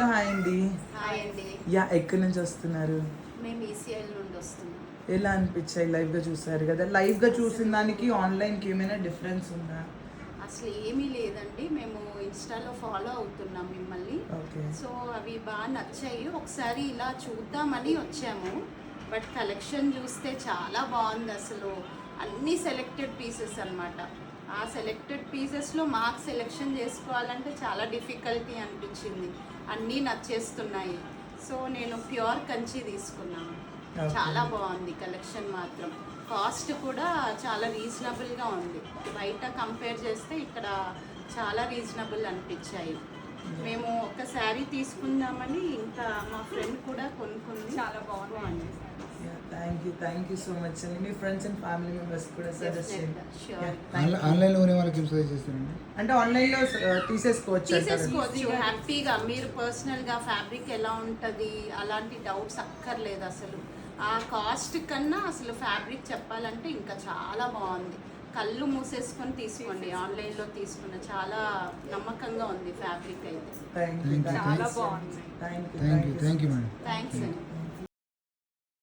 Hi అండి. Hi అండి. Yeah, ఎక్కడి నుంచి వస్తున్నారు? మేము ఈసీఎల్ నుండి వస్తున్నాం. ఎలా అనిపించాయి? లైవ్గా చూసారు కదా, లైవ్గా చూసిన దానికి ఆన్లైన్కి ఏమైనా డిఫరెన్స్ ఉందా? అసలు ఏమీ లేదండి, మేము ఇన్స్టాలో ఫాలో అవుతున్నాం మిమ్మల్ని. ఓకే. సో అవి బాగా నచ్చాయి, ఒకసారి ఇలా చూద్దామని వచ్చాము. బట్ కలెక్షన్ చూస్తే చాలా బాగుంది అసలు. అన్ని సెలెక్టెడ్ పీసెస్ అన్నమాట. ఆ సెలెక్టెడ్ పీసెస్లో మాకు సెలెక్షన్ చేసుకోవాలంటే చాలా డిఫికల్టీ అనిపించింది. అన్నీ నచ్చేస్తున్నాయి. సో నేను ప్యూర్ కంచి తీసుకున్నాను. చాలా బాగుంది కలెక్షన్ మాత్రం. కాస్ట్ కూడా చాలా రీజనబుల్గా ఉంది. బయట కంపేర్ చేస్తే ఇక్కడ చాలా రీజనబుల్ అనిపించాయి. మేము ఒక శారీ తీసుకుందామని ఇంకా మా ఫ్రెండ్ కూడా కొనుక్కుంది. చాలా బాగుంది. థ్యాంక్ యూ సో మచ్ అండి. మీ ఫ్రెండ్స్ అండ్ ఫ్యామిలీ మెంబర్స్ కూడా సజెస్ట్ చేయండి. ఆన్లైన్లో కొనే వాళ్ళకి ఏం సజెస్ట్ చేస్తారండి? అంటే ఆన్లైన్లో తీసేసుకోవచ్చు హ్యాపీగా. మీరు పర్సనల్గా ఫ్యాబ్రిక్ ఎలా ఉంటుంది అలాంటి డౌట్స్ అక్కర్లేదు అసలు. ఆ కాస్ట్ కన్నా అసలు ఫ్యాబ్రిక్ చెప్పాలంటే ఇంకా చాలా బాగుంది. కళ్ళు మూసేసుకొని తీసుకోండి. ఆన్లైన్లో తీసుకున్న చాలా నమ్మకంగా ఉంది ఫ్యాబ్రిక్ అయితే. థ్యాంక్ యూ చాలా బాగుంది. Thank you madam. థ్యాంక్స్ అండి.